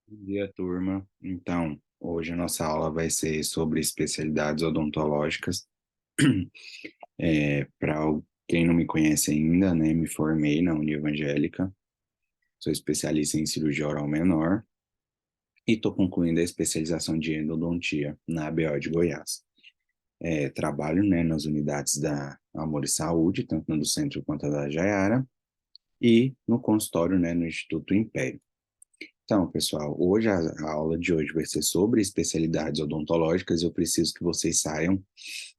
Bom dia, turma. Então, hoje a nossa aula vai ser sobre especialidades odontológicas. Para quem não me conhece ainda, né, me formei na Univangélica, sou especialista em cirurgia oral menor e estou concluindo a especialização de endodontia na ABO de Goiás. Trabalho, né, nas unidades da Amor e Saúde, tanto na do Centro quanto a da Jaiara, e no consultório, né, no Instituto Império. Então, pessoal, hoje a aula de hoje vai ser sobre especialidades odontológicas. Eu preciso que vocês saiam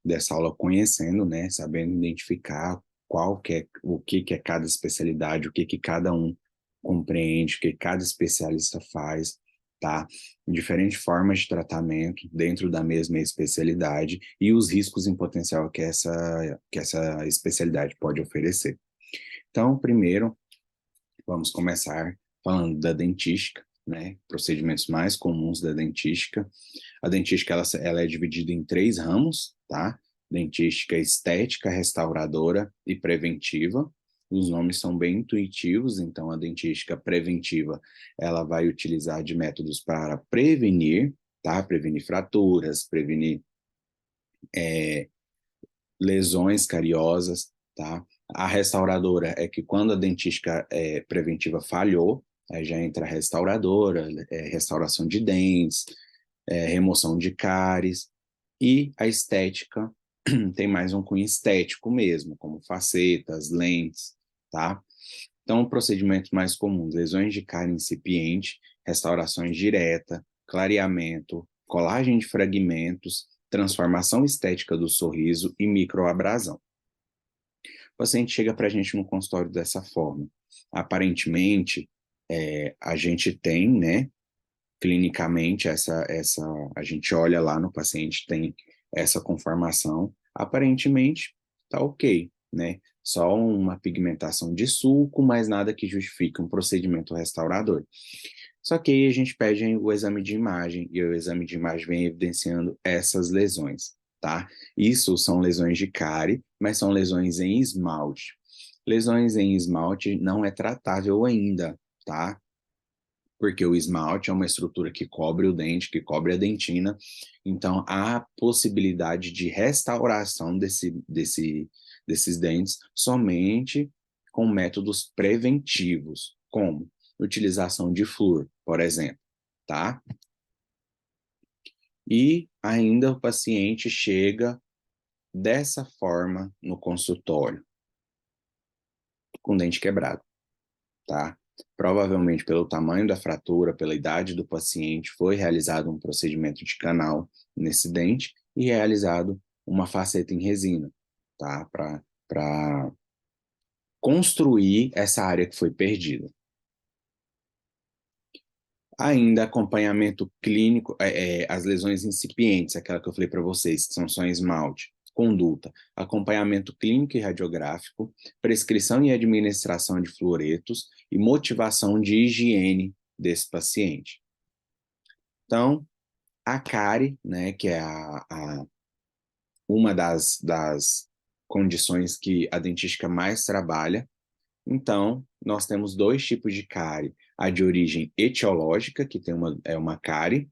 dessa aula conhecendo, né, sabendo identificar o que é cada especialidade, o que cada um compreende, o que cada especialista faz, tá? Diferentes formas de tratamento dentro da mesma especialidade e os riscos em potencial que essa especialidade pode oferecer. Então, primeiro, vamos começar falando da dentística, né? Procedimentos mais comuns da dentística. A dentística ela é dividida em três ramos, tá? Dentística estética, restauradora e preventiva. Os nomes são bem intuitivos, então a dentística preventiva ela vai utilizar de métodos para prevenir, tá? Prevenir fraturas, prevenir é, lesões cariosas, tá? A restauradora é que quando a dentística preventiva falhou, aí já entra a restauradora, restauração de dentes, remoção de cáries, e a estética tem mais um cunho estético mesmo, como facetas, lentes, tá? Então, procedimentos mais comuns, lesões de cárie incipiente, restaurações direta, clareamento, colagem de fragmentos, transformação estética do sorriso e microabrasão. O paciente chega para a gente no consultório dessa forma. Aparentemente, a gente tem, né, clinicamente, a gente olha lá no paciente, tem essa conformação, aparentemente tá ok, né? Só uma pigmentação de sulco, mas nada que justifique um procedimento restaurador. Só que aí a gente pede o exame de imagem, e o exame de imagem vem evidenciando essas lesões, tá? Isso são lesões de cárie, mas são lesões em esmalte. Lesões em esmalte não é tratável ainda, tá? Porque o esmalte é uma estrutura que cobre o dente, que cobre a dentina, então há possibilidade de restauração desses dentes somente com métodos preventivos, como utilização de flúor, por exemplo, tá? E ainda o paciente chega dessa forma no consultório, com o dente quebrado, tá? Provavelmente pelo tamanho da fratura, pela idade do paciente, foi realizado um procedimento de canal nesse dente e realizado uma faceta em resina, tá? Para construir essa área que foi perdida. Ainda acompanhamento clínico, as lesões incipientes, aquela que eu falei para vocês, que são só em esmalte, conduta, acompanhamento clínico e radiográfico, prescrição e administração de fluoretos e motivação de higiene desse paciente. Então, a cárie, né, que é uma das condições que a dentística mais trabalha. Então, nós temos dois tipos de cárie. A de origem etiológica, que tem uma cárie,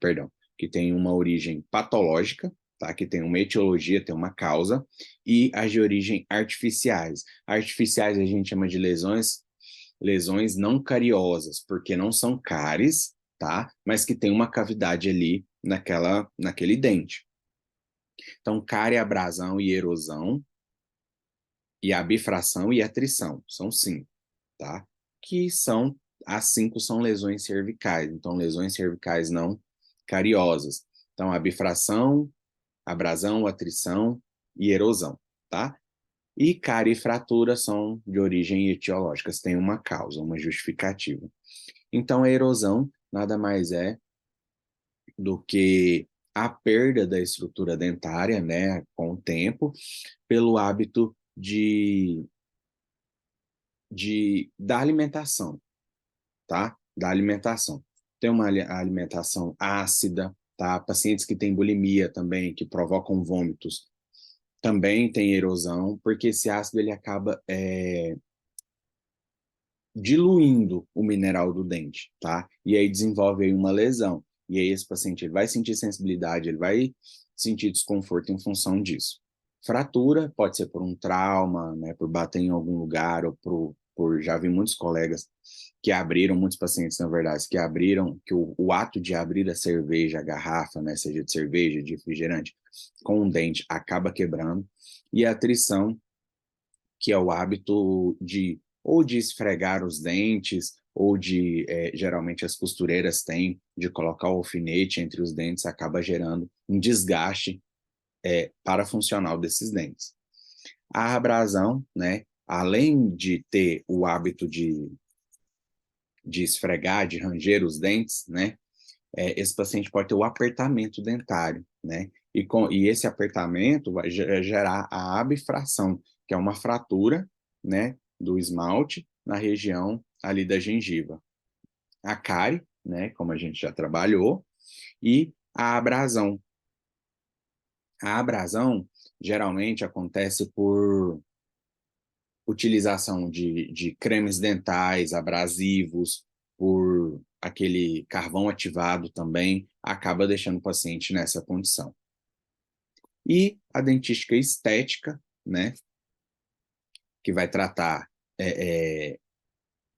perdão, que tem uma origem patológica, tá? Que tem uma etiologia, tem uma causa, e as de origem artificiais. Artificiais a gente chama de lesões não cariosas, porque não são cáries, tá? Mas que tem uma cavidade ali naquele dente. Então, cárie, abrasão e erosão, e a bifração e a trição, são 5, tá? Que são, as 5 são lesões cervicais, então lesões cervicais não cariosas. Então, a bifração, abrasão, atrição e erosão, tá? E cárie e fratura são de origem etiológica, tem uma causa, uma justificativa. Então, a erosão nada mais é do que a perda da estrutura dentária, né, com o tempo, pelo hábito da alimentação, tá? Da alimentação. Tem uma alimentação ácida, tá? Pacientes que têm bulimia também, que provocam vômitos, também tem erosão, porque esse ácido ele acaba diluindo o mineral do dente, tá? E aí desenvolve aí uma lesão. E aí esse paciente ele vai sentir sensibilidade, ele vai sentir desconforto em função disso. Fratura pode ser por um trauma, né, por bater em algum lugar, ou por já vi muitos colegas que abriram, muitos pacientes, na verdade, que abriram, que o ato de abrir a cerveja, a garrafa, né, seja de cerveja, de refrigerante, com um dente, acaba quebrando. E a atrição, que é o hábito de ou de esfregar os dentes, ou de, geralmente as costureiras têm, de colocar o alfinete entre os dentes, acaba gerando um desgaste parafuncional desses dentes. A abrasão, né, além de ter o hábito de esfregar, de ranger os dentes, né, esse paciente pode ter o apertamento dentário, né, e esse apertamento vai gerar a abfração, que é uma fratura, né, do esmalte na região ali da gengiva. A cárie, né, como a gente já trabalhou, e a abrasão. A abrasão geralmente acontece por utilização de cremes dentais abrasivos, por aquele carvão ativado também, acaba deixando o paciente nessa condição. E a dentística estética, né, que vai tratar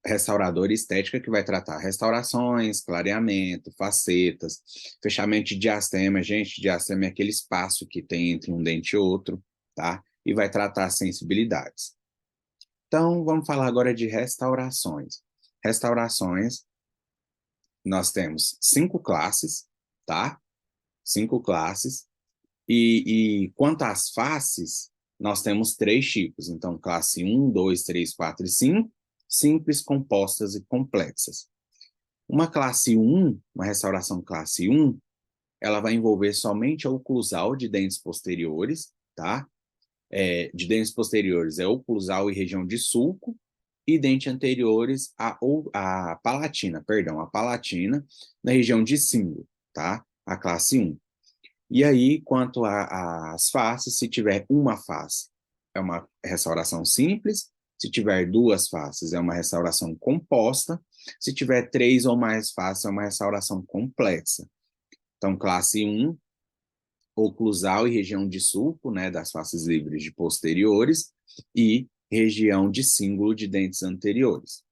restauradora estética, que vai tratar restaurações, clareamento, facetas, fechamento de diastema. Gente, diastema é aquele espaço que tem entre um dente e outro, tá? E vai tratar sensibilidades. Então, vamos falar agora de restaurações. Restaurações, nós temos 5 classes, tá? 5 classes. E quanto às faces, nós temos 3 tipos. Então, classe 1, 2, 3, 4 e 5, simples, compostas e complexas. Uma classe 1, uma restauração classe 1, ela vai envolver somente a oclusal de dentes posteriores, tá? De dentes posteriores é oclusal e região de sulco, e dentes anteriores a palatina, perdão, a palatina, na região de cíngulo, tá? A classe 1. E aí, quanto às faces, se tiver uma face, é uma restauração simples. Se tiver 2 faces, é uma restauração composta. Se tiver 3 ou mais faces, é uma restauração complexa. Então, classe 1, oclusal e região de sulco, né, das faces livres de posteriores, e região de cíngulo de dentes anteriores.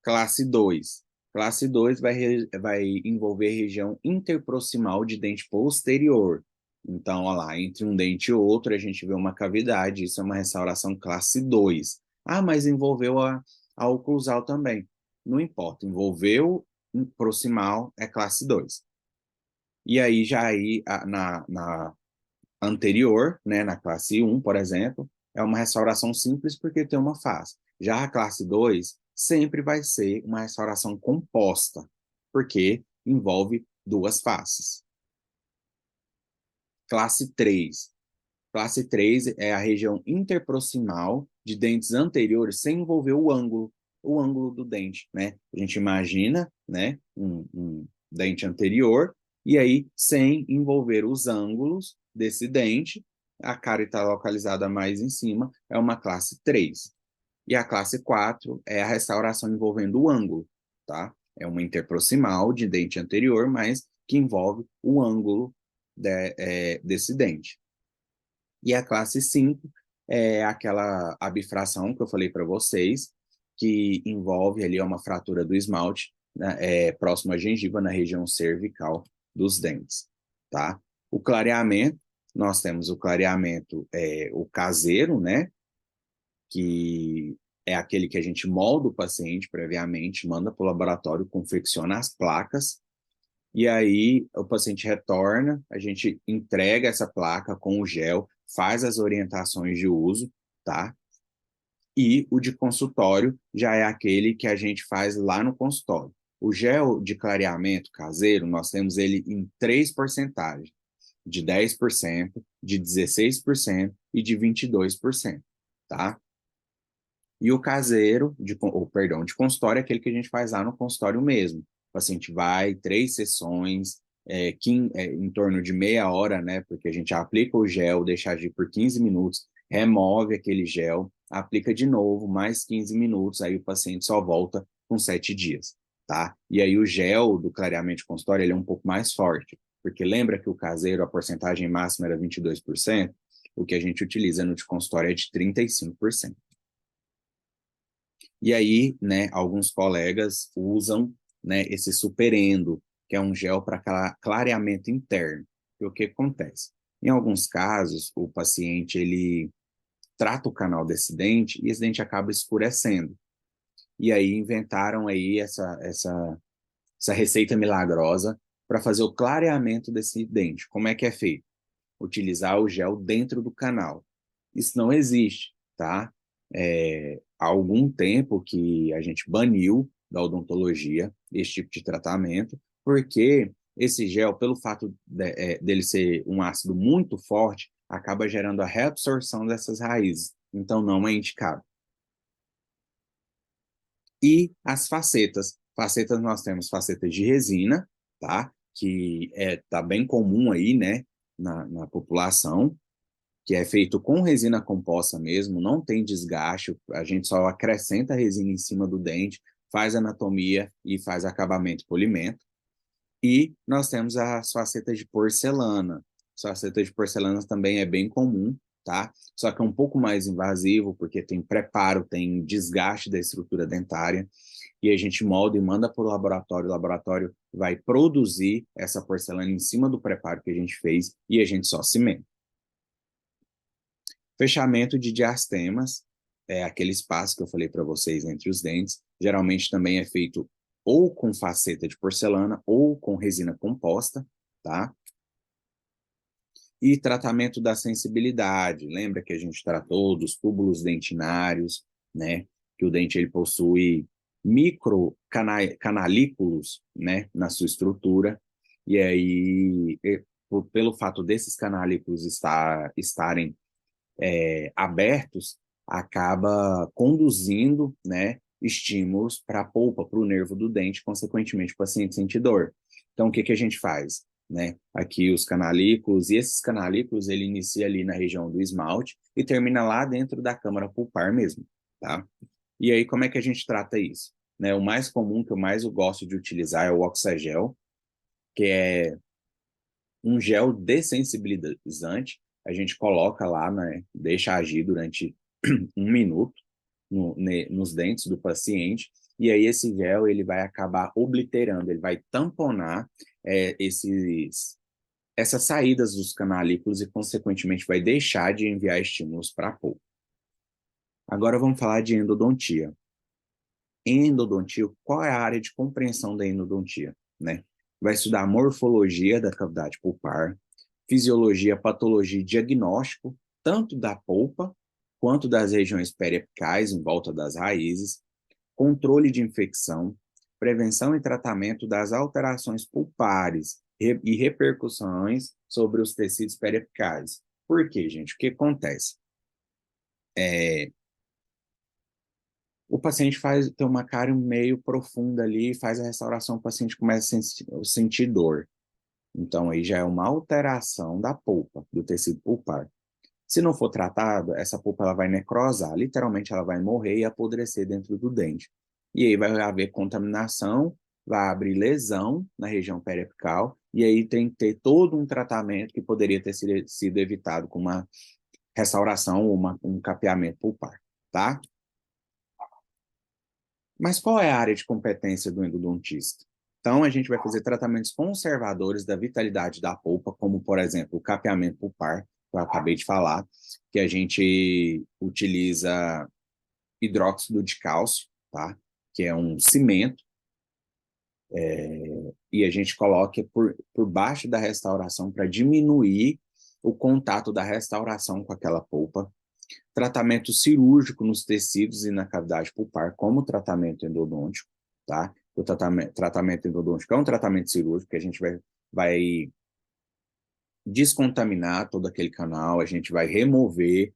Classe 2. Classe 2 vai envolver região interproximal de dente posterior. Então, olha lá, entre um dente e outro, a gente vê uma cavidade, isso é uma restauração classe 2. Ah, mas envolveu a oclusal também. Não importa, envolveu proximal, é classe 2. E aí, na anterior, né, na classe 1, por exemplo, é uma restauração simples porque tem uma face. Já a classe 2 sempre vai ser uma restauração composta, porque envolve 2 faces. Classe 3. Classe 3 é a região interproximal de dentes anteriores sem envolver o ângulo do dente, né? A gente imagina, né, um dente anterior, e aí sem envolver os ângulos desse dente, a cárie está localizada mais em cima, é uma classe 3. E a classe 4 é a restauração envolvendo o ângulo, tá? É uma interproximal de dente anterior, mas que envolve o ângulo desse dente. E a classe 5 é aquela abfração que eu falei para vocês, que envolve ali uma fratura do esmalte, né, próximo à gengiva, na região cervical dos dentes, tá? O clareamento, nós temos o clareamento, o caseiro, né? Que é aquele que a gente molda o paciente previamente, manda para o laboratório, confecciona as placas, e aí o paciente retorna, a gente entrega essa placa com o gel, faz as orientações de uso, tá? E o de consultório já é aquele que a gente faz lá no consultório. O gel de clareamento caseiro, nós temos ele em 3 porcentagens, de 10%, de 16% e de 22%, tá? E o caseiro, de consultório, é aquele que a gente faz lá no consultório mesmo. O paciente vai, 3 sessões, em torno de meia hora, né? Porque a gente aplica o gel, deixa agir por 15 minutos, remove aquele gel, aplica de novo, mais 15 minutos, aí o paciente só volta com 7 dias, tá? E aí o gel do clareamento consultório, ele é um pouco mais forte, porque lembra que o caseiro, a porcentagem máxima era 22%, o que a gente utiliza no de consultório é de 35%. E aí, né, alguns colegas usam, né, esse superendo, que é um gel para clareamento interno. E o que acontece? Em alguns casos, o paciente, ele trata o canal desse dente e esse dente acaba escurecendo. E aí inventaram aí essa receita milagrosa para fazer o clareamento desse dente. Como é que é feito? Utilizar o gel dentro do canal. Isso não existe, tá? Há algum tempo que a gente baniu da odontologia esse tipo de tratamento, porque esse gel, pelo fato dele ser um ácido muito forte, acaba gerando a reabsorção dessas raízes. Então, não é indicado. E as facetas. Facetas nós temos facetas de resina, tá? Que tá bem comum aí, né, na população, que é feito com resina composta mesmo, não tem desgaste, a gente só acrescenta resina em cima do dente, faz anatomia e faz acabamento e polimento. E nós temos as facetas de porcelana. As facetas de porcelana também é bem comum, tá? Só que é um pouco mais invasivo, porque tem preparo, tem desgaste da estrutura dentária, e a gente molda e manda para o laboratório vai produzir essa porcelana em cima do preparo que a gente fez, e a gente só cimenta. Fechamento de diastemas, é aquele espaço que eu falei para vocês entre os dentes, geralmente também é feito ou com faceta de porcelana ou com resina composta, tá? E tratamento da sensibilidade, lembra que a gente tratou dos túbulos dentinários, né? Que o dente ele possui micro canalículos, né, na sua estrutura, e aí, pelo fato desses canalículos estarem abertos, acaba conduzindo, né, estímulos para a polpa, para o nervo do dente, consequentemente o paciente sente dor. Então, o que a gente faz? Né? Aqui os canalículos, e esses canalículos ele inicia ali na região do esmalte e termina lá dentro da câmara pulpar mesmo, tá? E aí, como é que a gente trata isso? Né, o mais comum, que eu mais gosto de utilizar é o Oxagel, que é um gel dessensibilizante, a gente coloca lá, né, deixa agir durante 1 minuto nos dentes do paciente, e aí esse gel ele vai acabar obliterando, ele vai tamponar essas saídas dos canalículos e, consequentemente, vai deixar de enviar estímulos para a polpa. Agora vamos falar de endodontia. Em endodontia, qual é a área de compreensão da endodontia? Né? Vai estudar a morfologia da cavidade pulpar, fisiologia, patologia e diagnóstico, tanto da polpa quanto das regiões periapicais em volta das raízes, controle de infecção, prevenção e tratamento das alterações pulpares e repercussões sobre os tecidos periapicais. Por quê, gente? O que acontece? O paciente tem uma cárie meio profunda ali, faz a restauração, o paciente começa a sentir dor. Então, aí já é uma alteração da polpa, do tecido pulpar. Se não for tratado, essa polpa ela vai necrosar, literalmente ela vai morrer e apodrecer dentro do dente. E aí vai haver contaminação, vai abrir lesão na região periapical, e aí tem que ter todo um tratamento que poderia ter sido evitado com uma restauração ou um capeamento pulpar, tá? Mas qual é a área de competência do endodontista? Então, a gente vai fazer tratamentos conservadores da vitalidade da polpa, como, por exemplo, o capeamento pulpar, que eu acabei de falar, que a gente utiliza hidróxido de cálcio, tá? Que é um cimento, e a gente coloca por baixo da restauração para diminuir o contato da restauração com aquela polpa. Tratamento cirúrgico nos tecidos e na cavidade pulpar, como tratamento endodôntico, tá? O tratamento endodôntico é um tratamento cirúrgico que a gente vai descontaminar todo aquele canal, a gente vai remover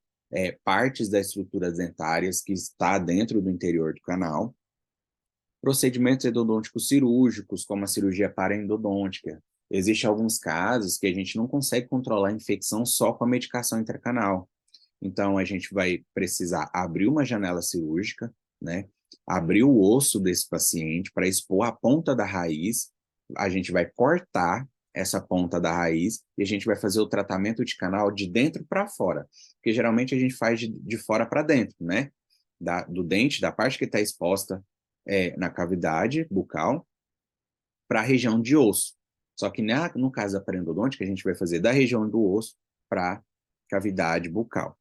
partes das estruturas dentárias que está dentro do interior do canal. Procedimentos endodônticos cirúrgicos, como a cirurgia paraendodôntica. Existem alguns casos que a gente não consegue controlar a infecção só com a medicação intracanal. Então, a gente vai precisar abrir uma janela cirúrgica, né? Abrir o osso desse paciente para expor a ponta da raiz. A gente vai cortar essa ponta da raiz e a gente vai fazer o tratamento de canal de dentro para fora. Porque geralmente a gente faz de fora para dentro, né? Do dente, da parte que está exposta na cavidade bucal, para a região de osso. Só que no caso da periodonte, a gente vai fazer da região do osso para a cavidade bucal.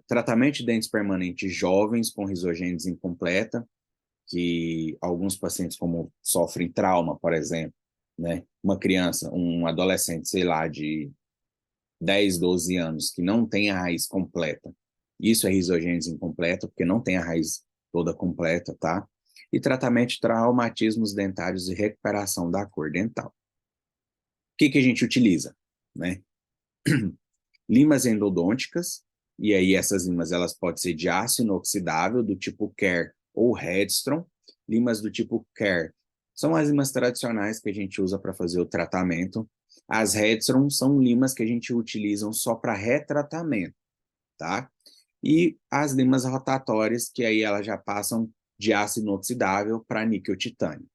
Tratamento de dentes permanentes jovens com risogênese incompleta, que alguns pacientes como sofrem trauma, por exemplo, né? Uma criança, um adolescente, sei lá, de 10, 12 anos, que não tem a raiz completa. Isso é risogênese incompleta, porque não tem a raiz toda completa, tá? E tratamento de traumatismos dentários e recuperação da cor dental. O que a gente utiliza, né? Limas endodônticas, e aí essas limas elas podem ser de aço inoxidável, do tipo Care ou Redstone. Limas do tipo Care são as limas tradicionais que a gente usa para fazer o tratamento. As Redstone são limas que a gente utiliza só para retratamento, tá? E as limas rotatórias, que aí elas já passam de aço inoxidável para níquel titânio.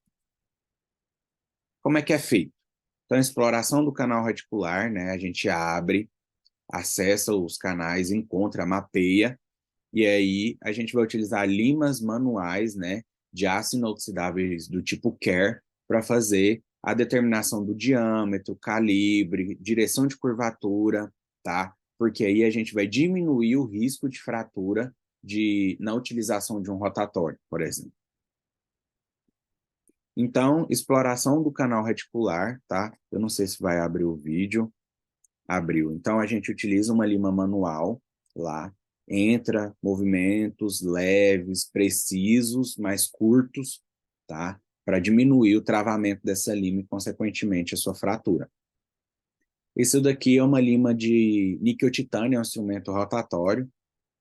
Como é que é feito? Então, a exploração do canal radicular, né? A gente abre, acessa os canais, encontra, mapeia, e aí a gente vai utilizar limas manuais, né, de aço inoxidáveis do tipo Care para fazer a determinação do diâmetro, calibre, direção de curvatura, tá? Porque aí a gente vai diminuir o risco de fratura na utilização de um rotatório, por exemplo. Então, exploração do canal reticular, tá? Eu não sei se vai abrir o vídeo. Abriu. Então, a gente utiliza uma lima manual lá, entra movimentos leves, precisos, mais curtos, tá? Para diminuir o travamento dessa lima e, consequentemente, a sua fratura. Isso daqui é uma lima de níquel titânio, é um instrumento rotatório,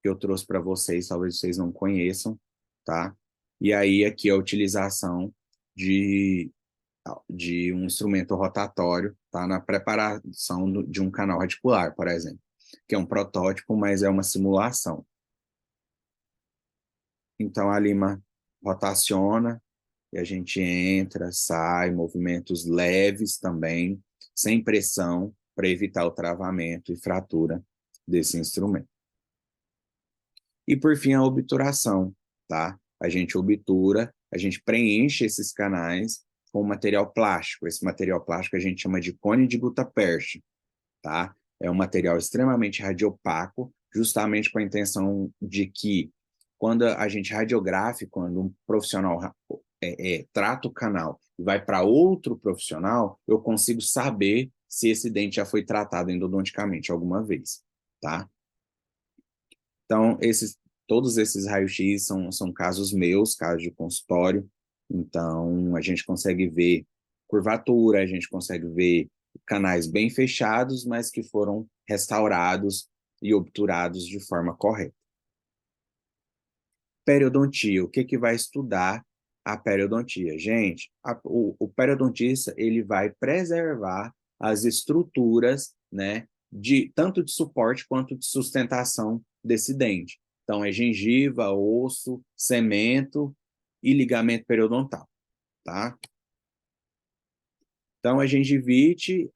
que eu trouxe para vocês, talvez vocês não conheçam, tá? E aí, aqui a utilização de um instrumento rotatório, tá? Na preparação de um canal radicular, por exemplo, que é um protótipo, mas é uma simulação. Então, a lima rotaciona e a gente entra, sai, movimentos leves também, sem pressão, para evitar o travamento e fratura desse instrumento. E, por fim, a obturação, tá? A gente obtura, a gente preenche esses canais com material plástico. Esse material plástico a gente chama de cone de gutta-percha, tá? É um material extremamente radiopaco, justamente com a intenção de que, quando a gente radiografe, quando um profissional trata o canal e vai para outro profissional, eu consigo saber se esse dente já foi tratado endodonticamente alguma vez, tá? Então, todos esses raios-x são casos meus, casos de consultório. Então, a gente consegue ver curvatura, a gente consegue ver canais bem fechados, mas que foram restaurados e obturados de forma correta. Periodontia, o que vai estudar a periodontia? Gente, o periodontista ele vai preservar as estruturas, né, tanto de suporte quanto de sustentação desse dente. Então, é gengiva, osso, cemento e ligamento periodontal, tá? Então, a gengivite,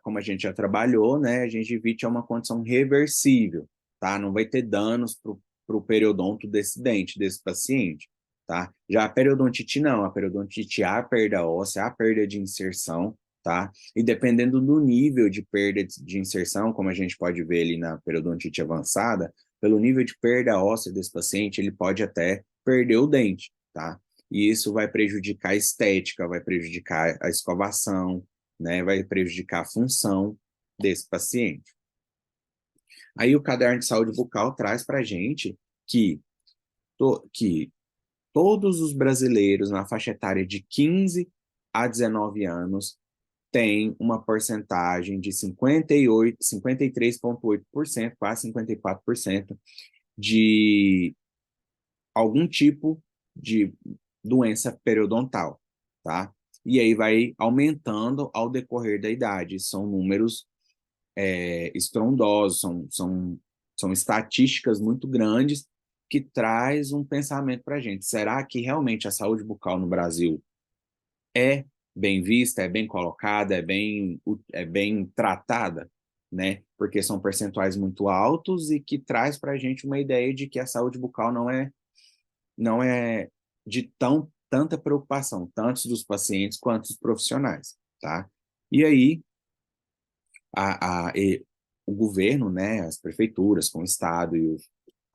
como a gente já trabalhou, né, a gengivite é uma condição reversível, tá? Não vai ter danos para o periodonto desse dente, desse paciente, tá? Já a periodontite não, a periodontite há perda óssea, há perda de inserção, tá? E dependendo do nível de perda de inserção, como a gente pode ver ali na periodontite avançada, pelo nível de perda óssea desse paciente, ele pode até perder o dente, tá? E isso vai prejudicar a estética, vai prejudicar a escovação, né? Vai prejudicar a função desse paciente. Aí o caderno de saúde bucal traz para a gente que todos os brasileiros na faixa etária de 15 a 19 anos têm uma porcentagem de 53,8%, quase 54%, de algum tipo de doença periodontal, tá? E aí vai aumentando ao decorrer da idade. São números estrondosos, são estatísticas muito grandes que traz um pensamento para a gente. Será que realmente a saúde bucal no Brasil é bem vista, é bem colocada, é bem tratada, né? Porque são percentuais muito altos e que traz para a gente uma ideia de que a saúde bucal não é de tanta preocupação, tanto dos pacientes quanto dos profissionais, tá? E aí, o governo, né, as prefeituras, com o Estado e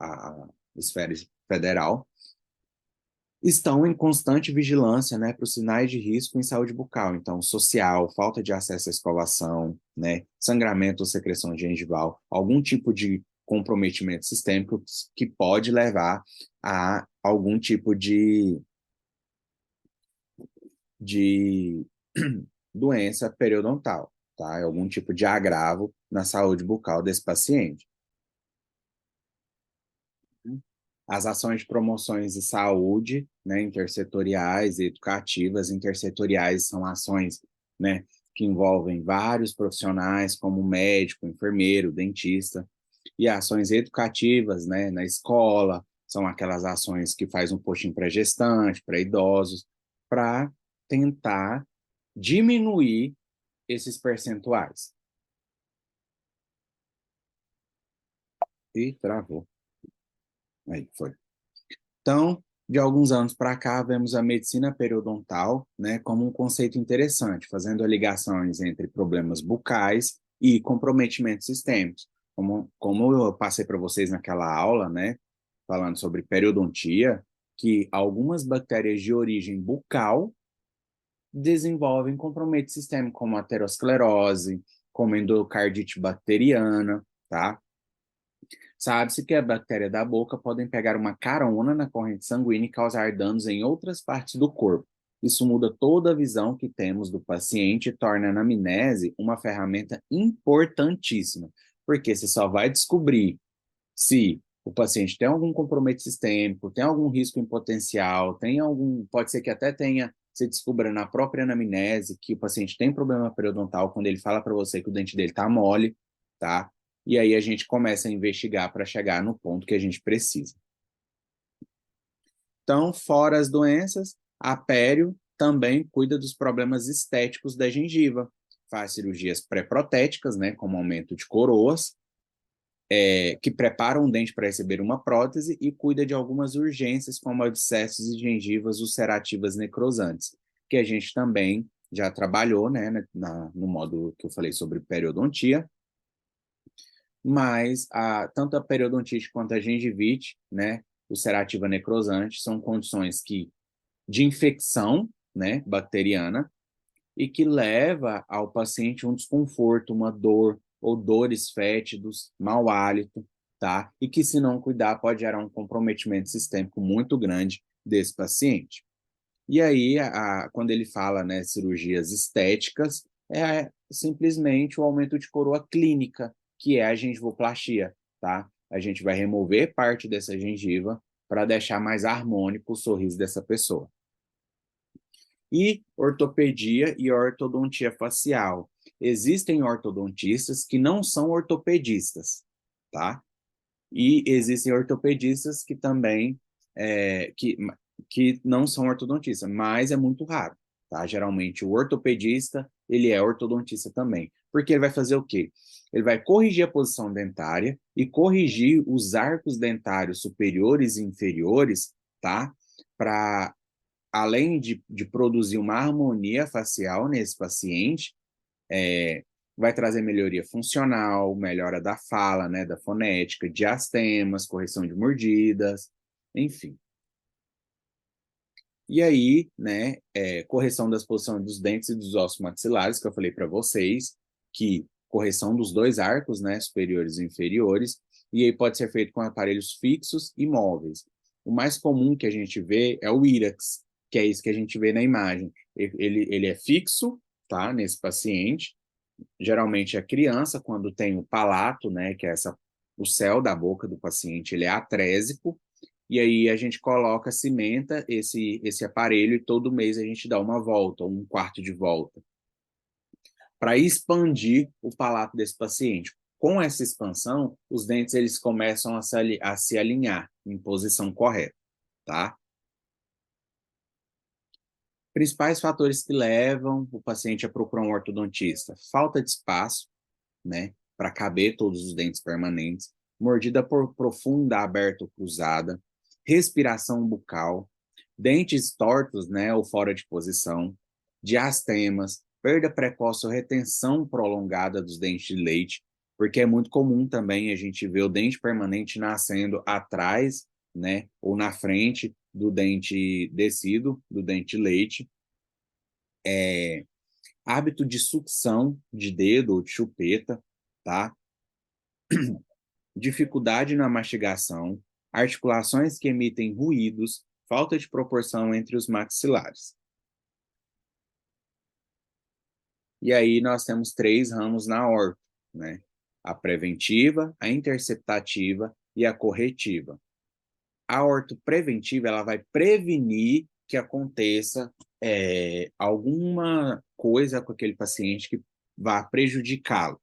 a esfera federal, estão em constante vigilância, né, para os sinais de risco em saúde bucal, então social, falta de acesso à escovação, né, sangramento ou secreção gengival, algum tipo de comprometimento sistêmico que pode levar a algum tipo de doença periodontal, tá? Algum tipo de agravo na saúde bucal desse paciente. As ações de promoções de saúde, né, intersetoriais e educativas. Intersetoriais são ações, né, que envolvem vários profissionais, como médico, enfermeiro, dentista, e ações educativas, né, na escola, são aquelas ações que faz um postinho para gestante, para idosos, para tentar diminuir esses percentuais. E travou. Aí, foi. Então, de alguns anos para cá, vemos a medicina periodontal, né, como um conceito interessante, fazendo ligações entre problemas bucais e comprometimentos sistêmicos. Como eu passei para vocês naquela aula, né, falando sobre periodontia, que algumas bactérias de origem bucal desenvolvem comprometimento sistêmico, como aterosclerose, como endocardite bacteriana, tá? Sabe-se que a bactéria da boca podem pegar uma carona na corrente sanguínea e causar danos em outras partes do corpo. Isso muda toda a visão que temos do paciente e torna a anamnese uma ferramenta importantíssima, porque você só vai descobrir se o paciente tem algum comprometimento sistêmico, tem algum risco em potencial, pode ser que até tenha, você descubra na própria anamnese que o paciente tem problema periodontal quando ele fala para você que o dente dele está mole, tá? E aí a gente começa a investigar para chegar no ponto que a gente precisa. Então, fora as doenças, a pério também cuida dos problemas estéticos da gengiva. Faz cirurgias pré-protéticas, né, como aumento de coroas, que preparam o dente para receber uma prótese e cuida de algumas urgências, como abscessos e gengivas ulcerativas necrosantes, que a gente também já trabalhou, né, no módulo que eu falei sobre periodontia, mas tanto a periodontite quanto a gengivite, né, ulcerativa necrosante, são condições de infecção, né, bacteriana, e que leva ao paciente um desconforto, uma dor, ou dores fétidos, mau hálito, tá? E que, se não cuidar, pode gerar um comprometimento sistêmico muito grande desse paciente. E aí, quando ele fala, né, cirurgias estéticas, é simplesmente o aumento de coroa clínica, que é a gengivoplastia, tá? A gente vai remover parte dessa gengiva para deixar mais harmônico o sorriso dessa pessoa. E ortopedia e ortodontia facial. Existem ortodontistas que não são ortopedistas, tá? E existem ortopedistas que também que não são ortodontistas, mas é muito raro, tá? Geralmente o ortopedista, ele é ortodontista também. Porque ele vai fazer o quê? Ele vai corrigir a posição dentária e corrigir os arcos dentários superiores e inferiores, tá? Para além de produzir uma harmonia facial nesse paciente, vai trazer melhoria funcional, melhora da fala, né, da fonética, diastemas, correção de mordidas, enfim. E aí, né, correção das posições dos dentes e dos ossos maxilares, que eu falei para vocês, que correção dos dois arcos, né, superiores e inferiores, e aí pode ser feito com aparelhos fixos e móveis. O mais comum que a gente vê é o IRAX, que é isso que a gente vê na imagem. Ele é fixo, tá, nesse paciente. Geralmente a criança, quando tem o palato, né, que é o céu da boca do paciente, ele é atrésico, e aí a gente coloca, cimenta esse aparelho e todo mês a gente dá uma volta, um quarto de volta. para expandir o palato desse paciente. Com essa expansão, os dentes eles começam a se alinhar em posição correta, tá? Principais fatores que levam o paciente a procurar um ortodontista: falta de espaço, né, para caber todos os dentes permanentes, mordida profunda, aberta ou cruzada, respiração bucal, dentes tortos, né, ou fora de posição, diastemas, perda precoce ou retenção prolongada dos dentes de leite, porque é muito comum também a gente ver o dente permanente nascendo atrás, né, ou na frente do dente descido, do dente de leite. Hábito de sucção de dedo ou de chupeta, tá? Dificuldade na mastigação, articulações que emitem ruídos, falta de proporção entre os maxilares. E aí nós temos 3 ramos na orto, né? A preventiva, a interceptativa e a corretiva. A ortopreventiva, ela vai prevenir que aconteça alguma coisa com aquele paciente que vá prejudicá-lo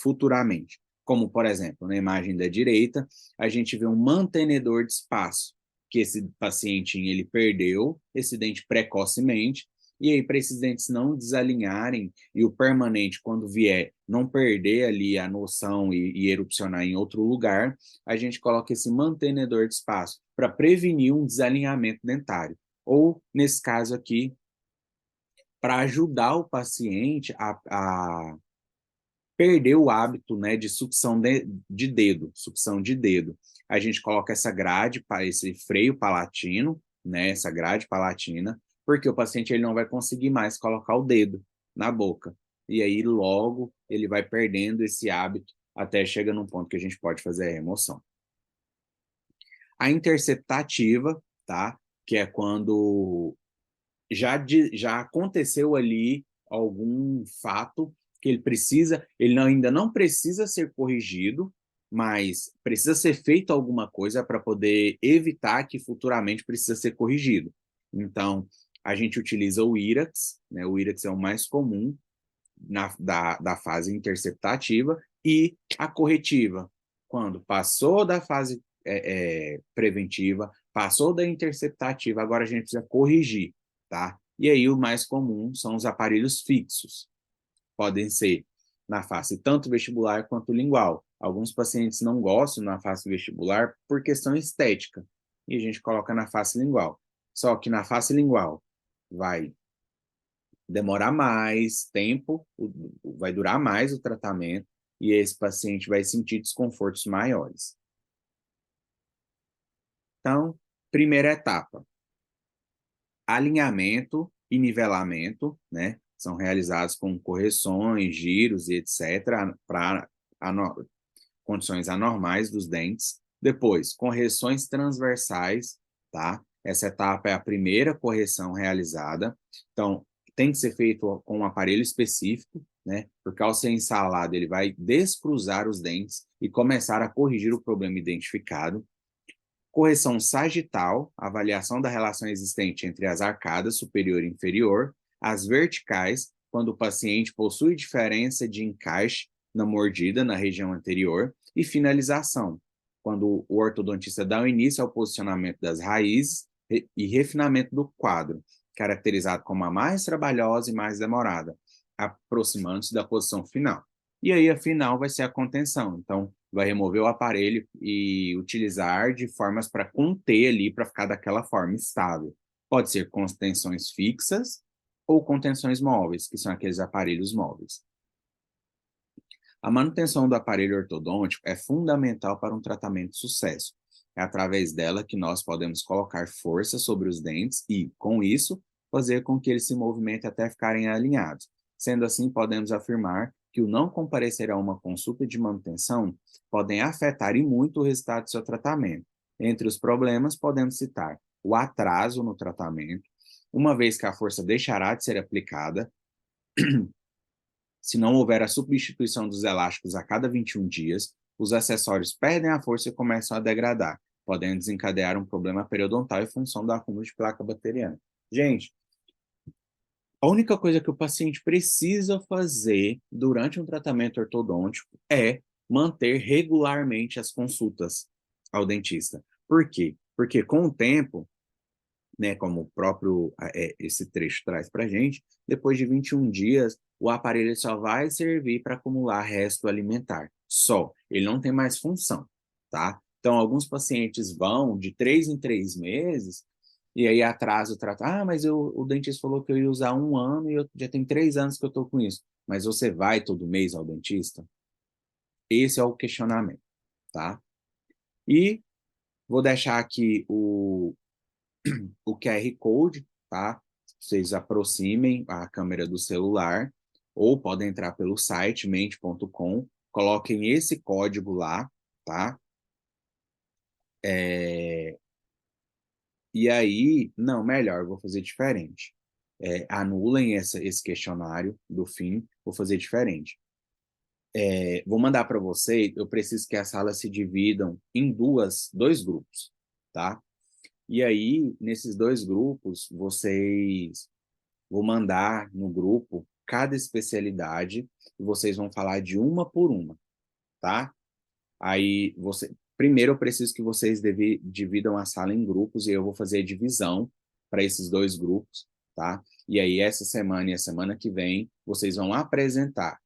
futuramente. Como, por exemplo, na imagem da direita, a gente vê um mantenedor de espaço, que esse paciente ele perdeu esse dente precocemente, e aí para esses dentes não desalinharem e o permanente, quando vier, não perder ali a noção e erupcionar em outro lugar, a gente coloca esse mantenedor de espaço para prevenir um desalinhamento dentário. Ou, nesse caso aqui, para ajudar o paciente a perder o hábito, né, de sucção de dedo, sucção de dedo. A gente coloca essa grade, esse freio palatino, né, essa grade palatina, porque o paciente ele não vai conseguir mais colocar o dedo na boca. E aí logo ele vai perdendo esse hábito até chega num ponto que a gente pode fazer a remoção. A interceptativa, tá? Que é quando já aconteceu ali algum fato que ele ainda não precisa ser corrigido, mas precisa ser feito alguma coisa para poder evitar que futuramente precisa ser corrigido. Então, a gente utiliza o IRAX, né? O IRAX é o mais comum da fase interceptativa, e a corretiva, quando passou da fase preventiva, passou da interceptativa, agora a gente precisa corrigir, tá? E aí o mais comum são os aparelhos fixos. Podem ser na face tanto vestibular quanto lingual. Alguns pacientes não gostam na face vestibular por questão estética, e a gente coloca na face lingual. Só que na face lingual vai demorar mais tempo, vai durar mais o tratamento, e esse paciente vai sentir desconfortos maiores. Então, primeira etapa, alinhamento e nivelamento, né? São realizados com correções, giros e etc., para condições anormais dos dentes. Depois, correções transversais, tá? Essa etapa é a primeira correção realizada. Então, tem que ser feito com um aparelho específico, né? Porque ao ser instalado, ele vai descruzar os dentes e começar a corrigir o problema identificado. Correção sagital, avaliação da relação existente entre as arcadas superior e inferior. As verticais, quando o paciente possui diferença de encaixe na mordida na região anterior. E finalização, quando o ortodontista dá o início ao posicionamento das raízes e refinamento do quadro, caracterizado como a mais trabalhosa e mais demorada, aproximando-se da posição final. E aí a final vai ser a contenção. Então, vai remover o aparelho e utilizar de formas para conter ali, para ficar daquela forma estável. Pode ser contenções fixas ou contenções móveis, que são aqueles aparelhos móveis. A manutenção do aparelho ortodôntico é fundamental para um tratamento de sucesso. É através dela que nós podemos colocar força sobre os dentes e, com isso, fazer com que eles se movimentem até ficarem alinhados. Sendo assim, podemos afirmar que o não comparecer a uma consulta de manutenção podem afetar e muito o resultado do seu tratamento. Entre os problemas, podemos citar o atraso no tratamento, uma vez que a força deixará de ser aplicada, se não houver a substituição dos elásticos a cada 21 dias, os acessórios perdem a força e começam a degradar, podendo desencadear um problema periodontal em função do acúmulo de placa bacteriana. Gente, A única coisa que o paciente precisa fazer durante um tratamento ortodôntico é manter regularmente as consultas ao dentista. Por quê? Porque com o tempo, né, como o próprio esse trecho traz para a gente, depois de 21 dias, o aparelho só vai servir para acumular resto alimentar. Só. Ele não tem mais função, tá? Então, alguns pacientes vão de 3 em 3 meses e aí atrasa o tratamento. Ah, mas o dentista falou que eu ia usar 1 ano e eu já tenho 3 anos que eu estou com isso. Mas você vai todo mês ao dentista? Esse é o questionamento, tá? E vou deixar aqui o QR Code, tá? Vocês aproximem a câmera do celular ou podem entrar pelo site mente.com, coloquem esse código lá, tá? E aí, não, melhor, vou fazer diferente. Anulem esse questionário do fim, vou fazer diferente. Vou mandar para vocês, eu preciso que as salas se dividam em dois grupos, tá? E aí, nesses dois grupos, vou mandar no grupo cada especialidade e vocês vão falar de uma por uma, tá? Aí, primeiro eu preciso que vocês dividam a sala em grupos e eu vou fazer a divisão para esses dois grupos, tá? E aí, essa semana e a semana que vem, vocês vão apresentar,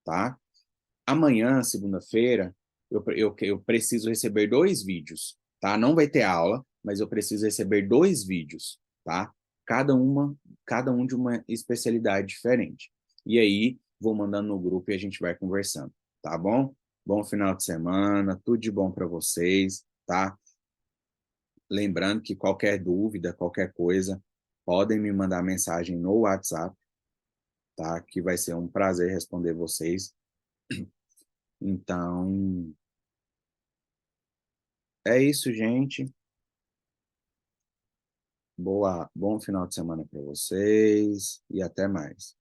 tá? Amanhã, segunda-feira, eu preciso receber 2 vídeos, tá? Não vai ter aula, mas eu preciso receber 2 vídeos, tá? Cada uma, cada um de uma especialidade diferente. E aí, vou mandando no grupo e a gente vai conversando, tá bom? Bom final de semana, tudo de bom para vocês, tá? Lembrando que qualquer dúvida, qualquer coisa, podem me mandar mensagem no WhatsApp, tá? Que vai ser um prazer responder vocês. Então, é isso, gente. Bom final de semana para vocês e até mais.